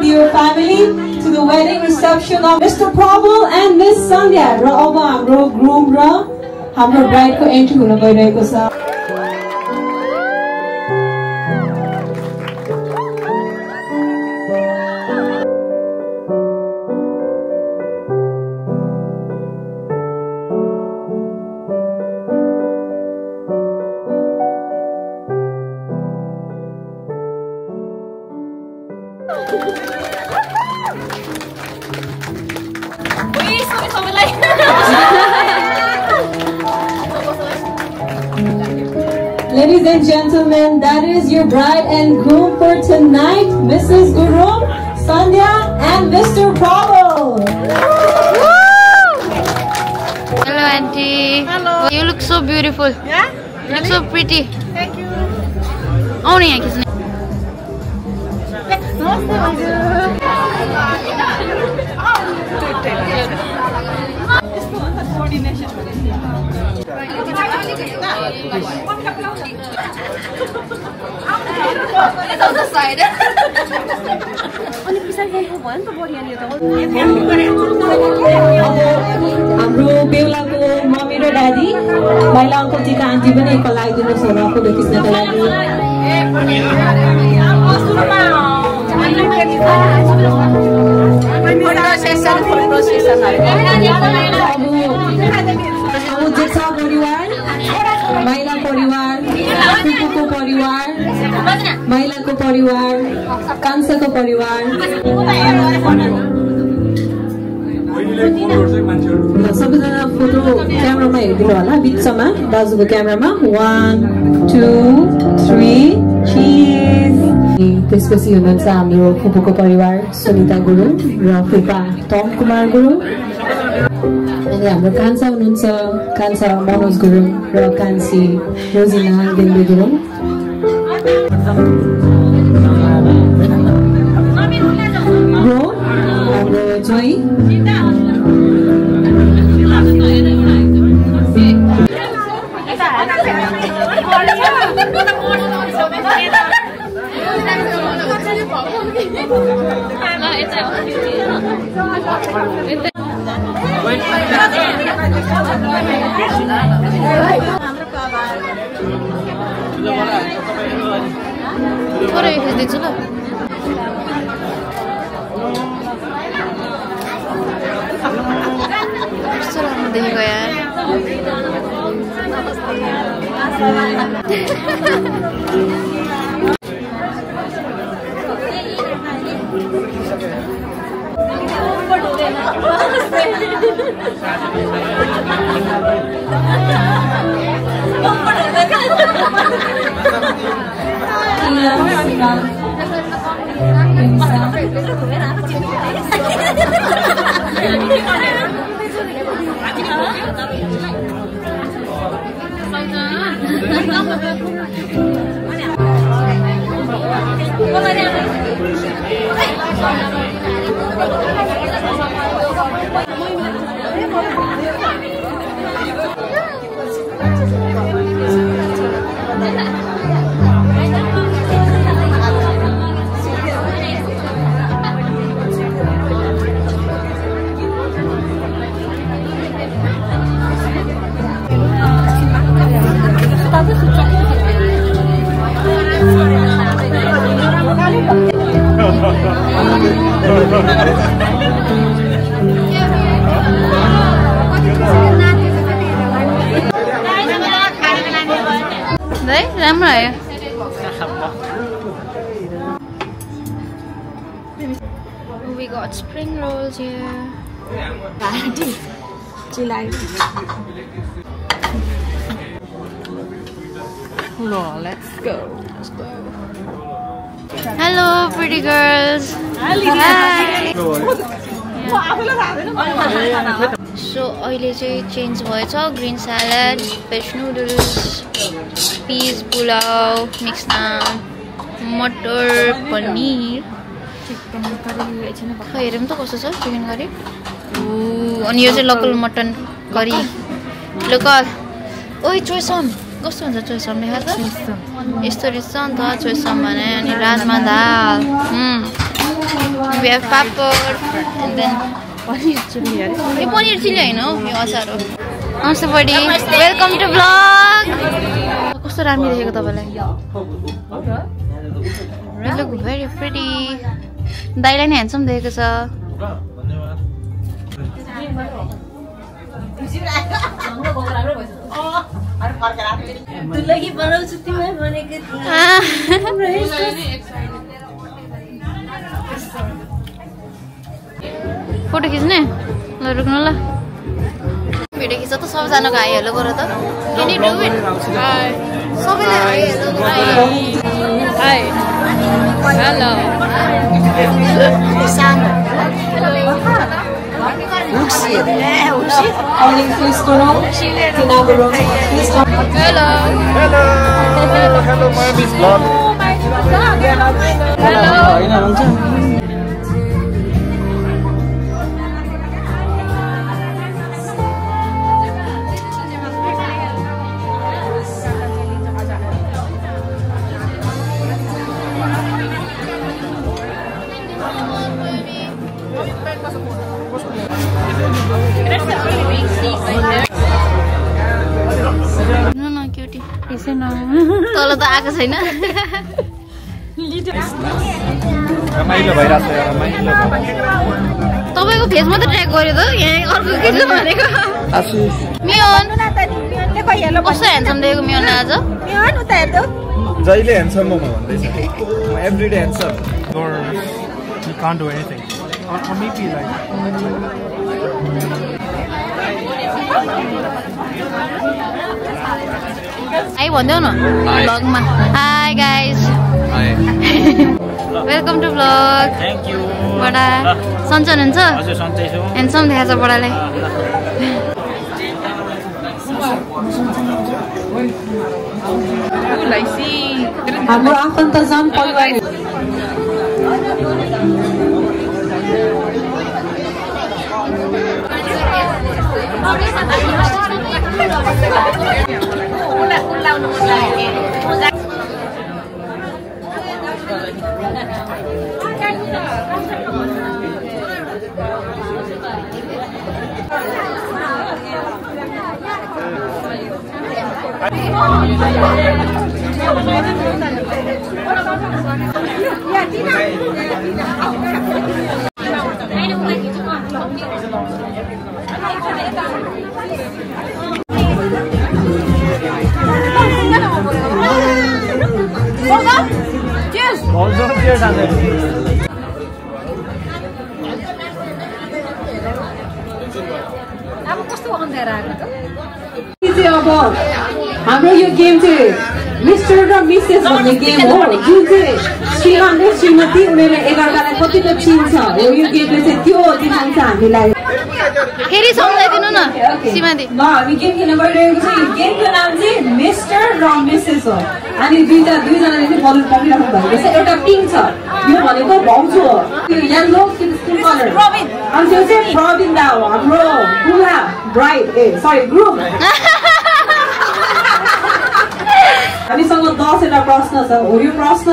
with your family to the wedding reception of Mr. Prabal and Miss Sandhya. र अब हाम्रो groom र हाम्रो bride को entry हुन गइरहेको छ. Ladies and gentlemen, that is your bride and groom for tonight, Mrs. Gurung, Sandhya, and Mr. Prabal. Hello, Auntie. Hello. You look so beautiful. Yeah? You look so pretty. Thank you. Only I kiss. हाम्रो बेहुलाको mummy र daddy महिला uncle टीका aunty पनि एकपल्ट लगाइदिनुहोस् होला photo खिच्नको लागि. जेठा परिवार, महिला परिवार, फुपूको परिवार, महिलाको परिवार, कान्छाको परिवार, सबैजना फोटो क्यामेरामा हेरिदिनु होला. बिचमा दाजुको क्यामेरामा 1 2 3 चीज. त्यसपछि हुनुहुन्छ हाम्रो फुपूको परिवार सुनिता गुरुङ र फुपा टम कुमार गुरुङ. अनि हाम्रो कान्छा हुनुहुन्छ कान्छा मनोज गुरुङ र कान्छी रोजिना देम्बे गुरुङ. हाम्रो जोई देखेको यार. राम्रो आयो. We got spring rolls here. Let's go. Hello, pretty girls. Hi. So, अहिले चाहिँ चेन्ज भएछ. Green salad, veg noodles, peas pulao, mix naan, matar paneer. हेरौँ त कस्तो छ चिकन करी. अनि यो चाहिँ लोकल मटन करी. लोकल. ओइ चोइसम कस्तो हुन्छ चोइसम देखा त. यस्तो रहेछ नि त चोइसम भने. अनि राजमा दाल. We have papad and then paneer chili. Hey, paneer chili I know. You achar ho. Namaste buddy. Welcome to vlog. Kasto राम्रो देखेको तपाईलाई? You look very pretty. दाइलाई नि handsome देखेको छ. दुलगी बनाउँछु तिमीलाई भनेको थिएँ फोटो खिच्ने ल रुक्नु ल भिडियो खिच्छ त सबैजनाको हाई हेलो गर त Can you do it? Hi सबैले हाई हेलो गर Hi. Hello. Calling please go on. Hello. Hello. Hello. Hello, my Miss Vlog. Hello. No, cutie. Isn't no. Tolo ta aako छैन. रमाइलो भइराछ यार रमाइलो तपाईको फेस मात्र ट्र्याक गर्यो त यहाँ अर्को किन भनेको आशिष मियोन मियोनले कहिले कस्तो ह्यान्डसम देखेको मियोन आज मियोन उता हेर्दो जहिले ह्यान्डसम म भन्दैछ म every day handsome or you can't do anything or maybe like Hi भन्देऊ न vlog ma Hi guys Hi Welcome to vlog Thank you बडा सन्चै हुनुहुन्छ हजुर सन्चै छु ह्यान्डसम देखाछ बडालाई हाम्रो आफन्तजन परिवार हाम्रो यो गेम चाहिँ मिस्टर र मिसेस भन्ने गेम हो जुन चाहिँ श्रीमान र श्रीमती उनीहरूले एकअर्कालाई कतिको चिन्छ हो यो गेमले चाहिँ त्यो देखाउँछ हामीलाई फेरि सम्झाइदिनु न श्रीमती ल हामी गेम खेल्न गइरहेको छ यो गेमको नाम चाहिँ मिस्टर र मिसेस हो अनि दुईजनाले चाहिँ बलुन पक्रिराख्नु भएको छ एउटा पिङ्क छ यो भनेको भाउजू हो त्यो येल्लो स्किन कलर अनि त्यो चाहिँ प्रवीण दा हो हाम्रो दुल्हा ब्राइड सरी ग्रुम हामीसँग 10 वटा प्रश्न छ हो यो प्रश्न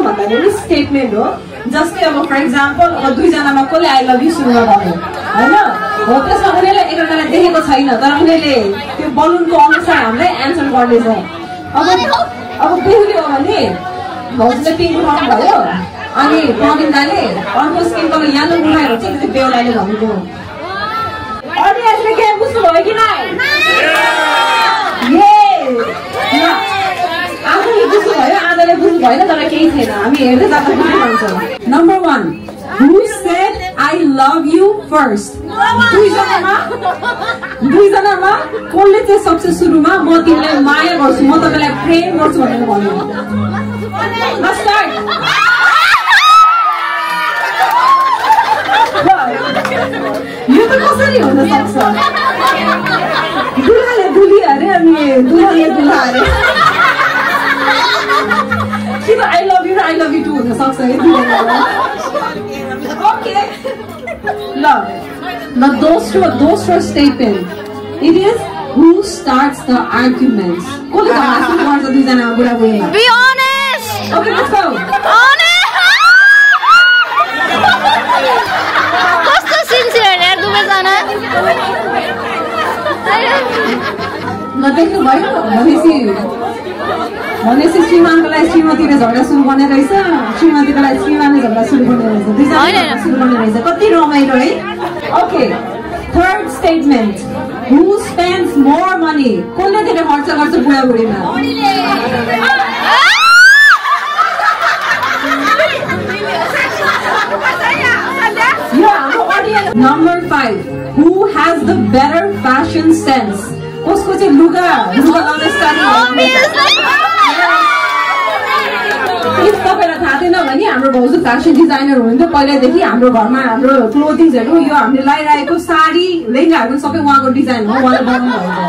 भन्दा पनि स्टेटमेन्ट हो जस्तै अब फर इक्जाम्पल अब दुईजनामा कसले आई लभ यु सुरु गर्नु हैन हो त्यसमा उनीहरूले एकअर्कालाई देखेको छैन तर उनीहरूले त्यो बलुनको अनुसार हामीलाई एन्सर गर्नेछ अब बेहुली हो भने भाउजूले पिङ्क उठाउनु भयो अनि प्रवीण दाले अर्को स्किन कलर येलो उठाएर चाहिँ त्यो बेहुलाले भनेको अडियन्सले के बुझ्नु भयो कि नै आफूले बुझ्नु भयो आधाले बुझ्नु भएन तर केही छैन हामी हेर्दै जाँदा बुझिरहन्छौँ number 1 Who said I love you first? दुईजनामा कसले चाहिँ सबसे सुरुमा म तिमीलाई माया गर्छु म तपाईलाई प्रेम गर्छु भनेर भन्यो Let's start. यो त कसरी हुन सक्छ दुल्हाले दुली अरे अनि दुल्हाले दुल्हा अरे किन I love you too हुन सक्छ है ओके ल दोस्रो statement it is who starts the arguments कसले भाषण गर्छ दुईजना बुढाबुढीमा Be honest Okay let's go honest सबैजना नदेख्नु भयो भनेपछि श्रीमानको लागि श्रीमतीले झगडा सुरु गर्ने रहेछ श्रीमतीको लागि श्रीमानले झगडा सुरु गर्ने रहेछ दुईजना सुरु गर्ने रहेछ कति रमाइलो है ओके थर्ड स्टेटमेन्ट हु स्पेन्ड्स मोर मनी कसले धेरै खर्च गर्छ बुढाबुढीमा Number 5 who has the better fashion sense कसको चाहिँ लुगा लाउने स्टाइल इफ तपाईलाई थाहा थिएन भने हाम्रो भाउजू फ्यासन डिजाइनर हुनुहुन्थ्यो पहिलादेखि हाम्रो घरमा हाम्रो क्लोथिङ्सहरू यो हामीले लगाइरहेको साडी लेहेङ्गाहरू सबै उहाँको डिजाइन हो उहाँले बनाउनु भएको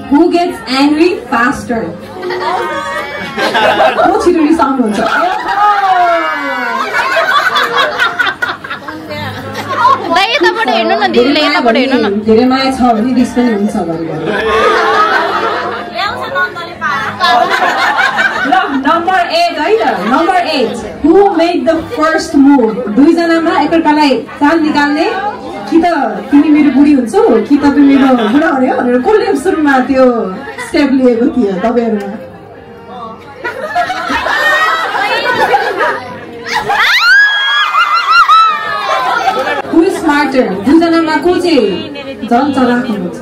Who gets angry faster को छिटो रिसाउनुहुन्छ यताबाट हेर्नु न दिदीले यताबाट हेर्नु न धेरै माया छ भने रिस पनि हुन्छ घरिघरि Number 8 है त Number 8 Who made the first move दुईजनामा एकअर्कालाई चाल निकाल्ने कि त तिमी मेरो बुढी हुन्छौ कि तपाईँ मेरो बुढा हुने हो भनेर कसले सुरुमा त्यो स्टेप लिएको थियो तपाईँहरूमा Who is smarter दुईजनामा को चाहिँ झन् चलाक हुनुहुन्छ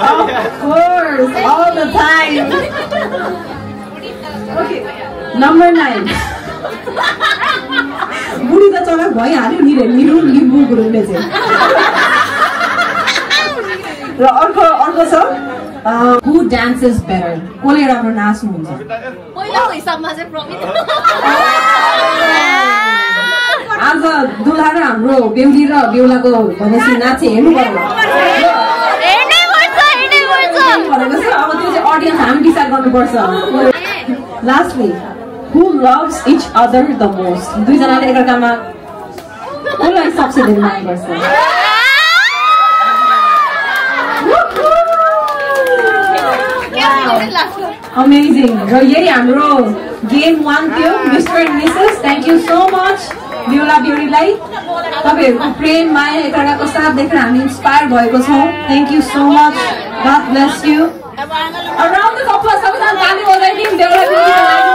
Of course, all the time. Okay, number 9. बुढी त चलाक भइहाल्यो नि निरु लिम्बू गुरुङले चाहिँ र अर्को छ Who dances better कसले राम्रो नाच्नुहुन्छ पहिलाको हिसाबमा चाहिँ प्रमित आज दुल्हा र हाम्रो बेहुली र बेहुलाको भनेपछि नाचे हेर्नु पर्यो भनेको छ अब त्यो चाहिँ अडियन्स हामी डिसाइड गर्नुपर्छ lastly Who loves each other the most दुईजनाले एकअर्कामा कसलाई सबसे धेरै माया गर्छ Amazing र यही हाम्रो गेम 1 थियो mister and Mrs thank you so much बेहुला बेहुलीलाई तपाईहरुको प्रेम माया एकअर्काको साथ देखेर हामी इन्स्पायर भएको छौं thank you so much God bless you around the couple सबैजना ताली बजाइदिउँ बेहुला बेहुलीको लागि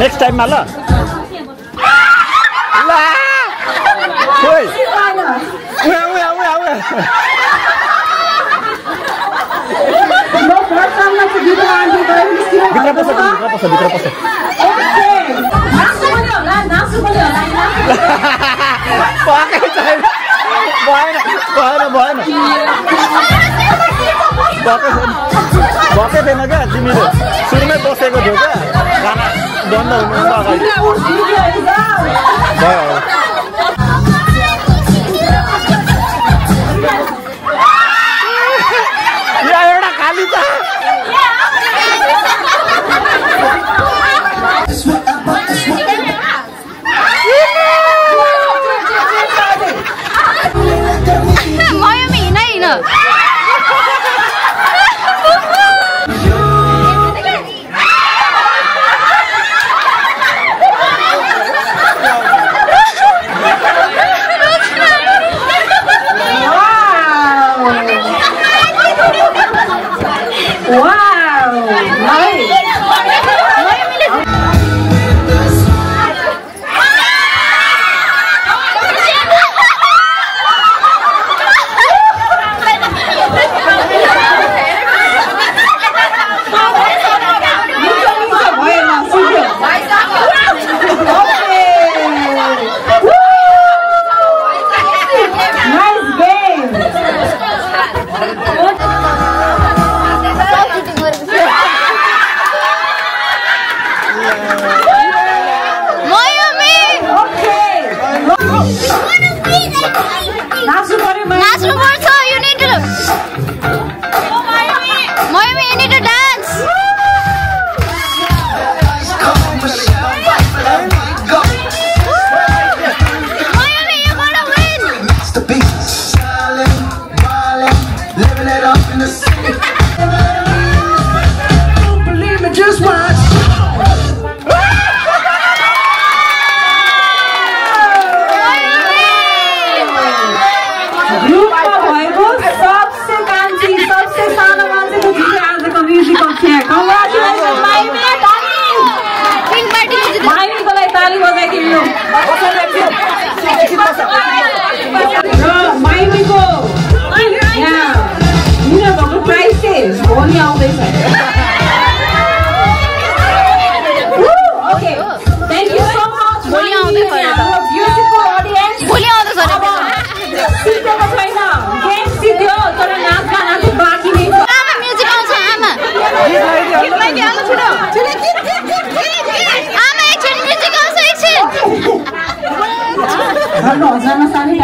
नेक्स्ट टाइममा ल भएकै थिएन क्या तिमीले सुरुमै बसेको थियो क्या गाना बन्द हुनुभन्दा अगाडि एउटा खाली छ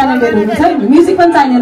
ट्यालेन्टेड हुनुहुन्छ म्युजिक पनि चाहिने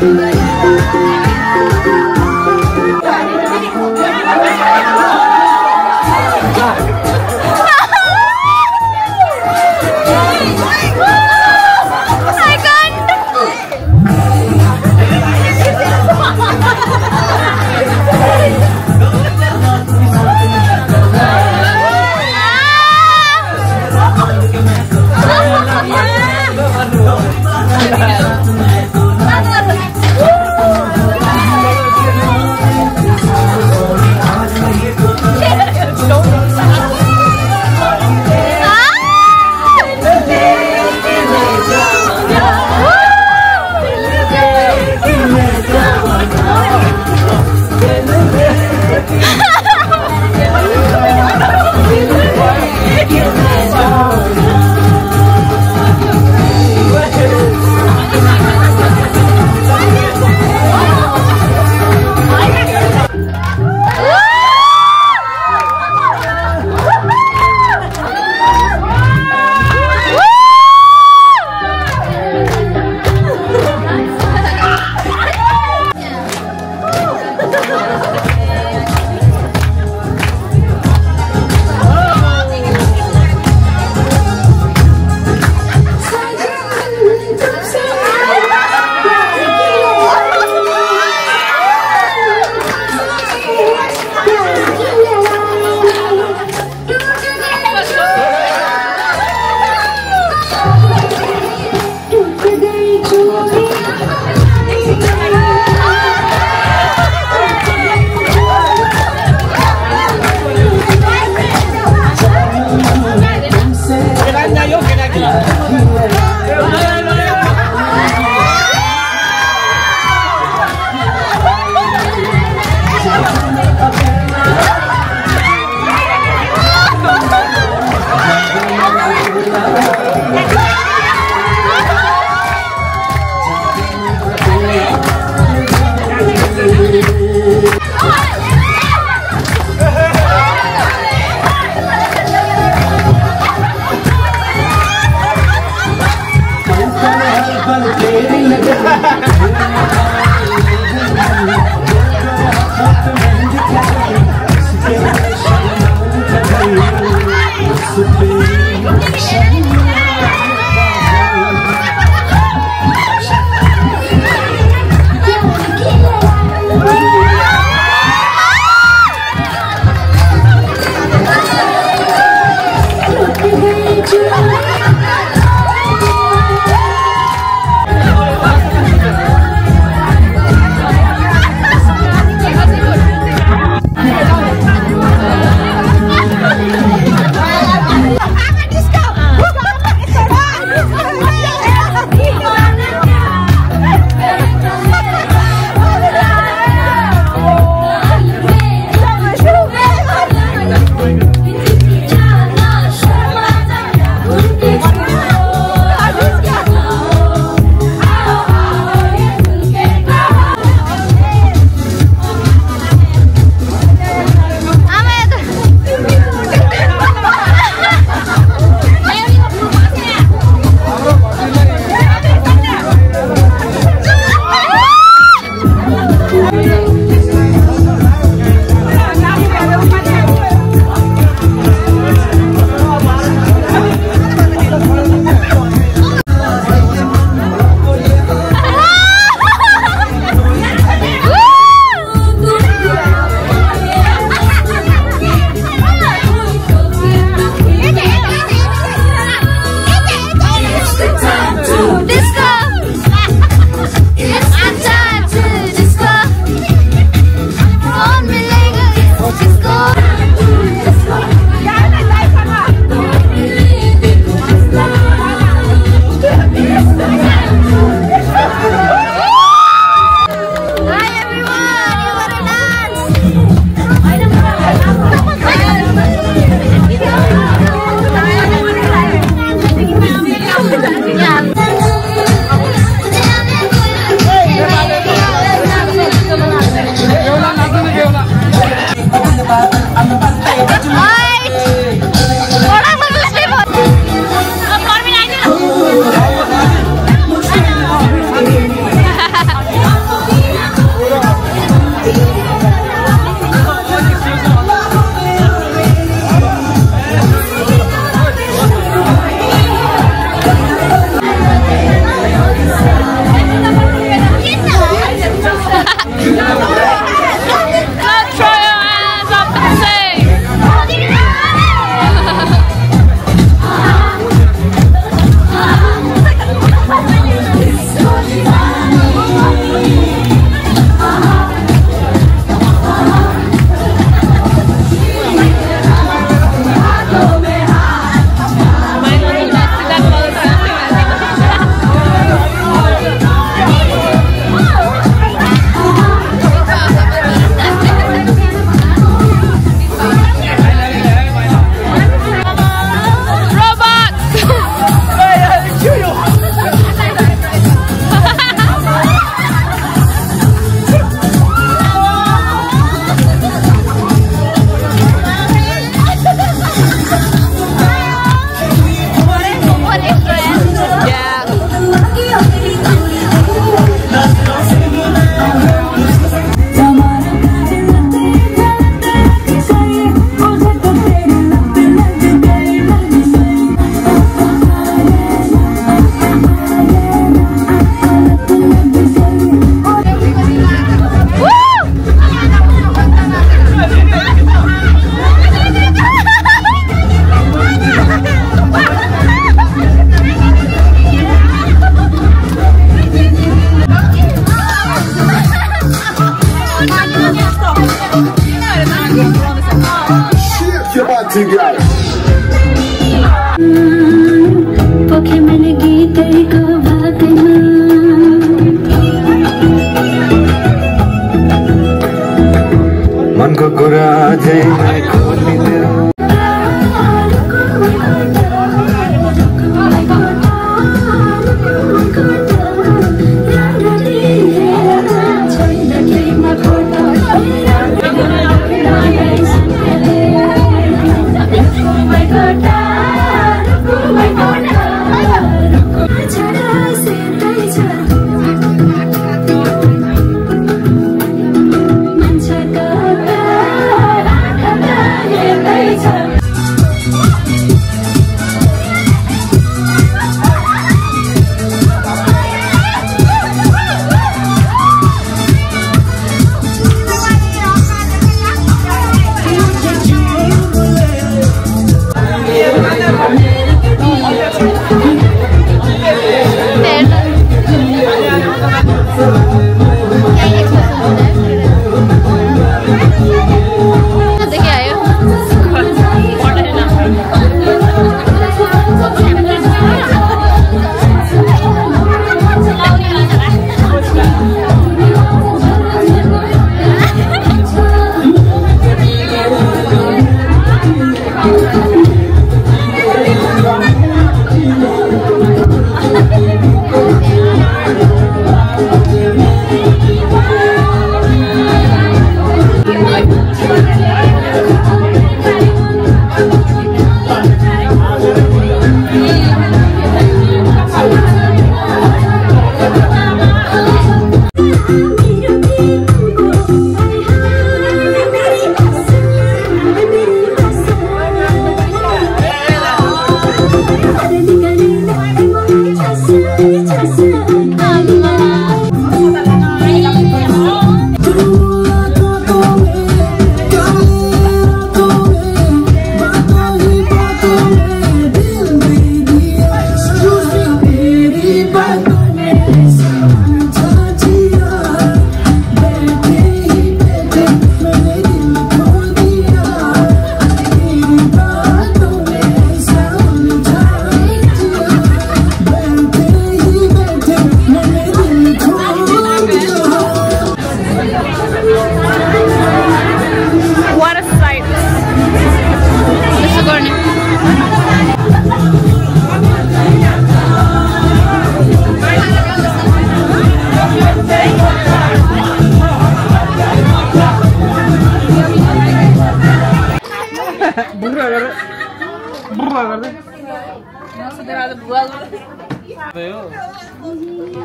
Bye. together. मन को कुरा अझै खोलिदेऊ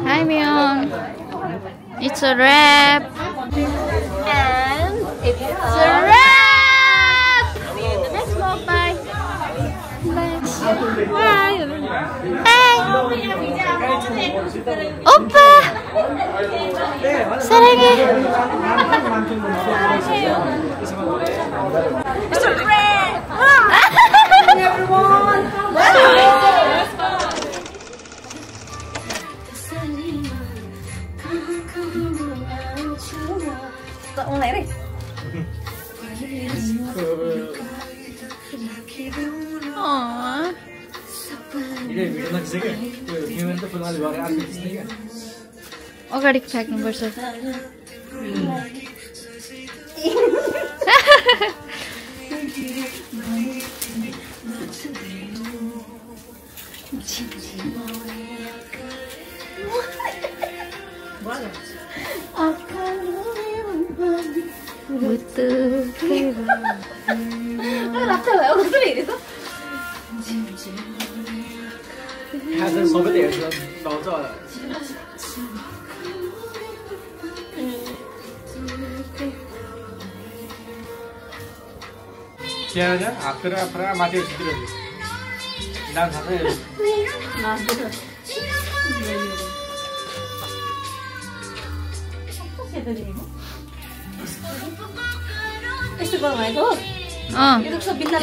Hi Mion. It's a wrap. And it's It's a wrap. Let's go. Bye. Bye. Bye. Oppa. 사랑해. it's a wrap. Everyone. Uống lấy đi. Aww. अगाडि फ्याँक्नुपर्छ Tiada, akhirnya mati di situ lagi. Dan sampai. यस्तो गर्नु भएको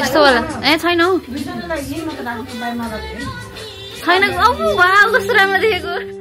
यस्तो वाला ए छैन हौ छैन औ वाउ कस्तो राम्रो देखेको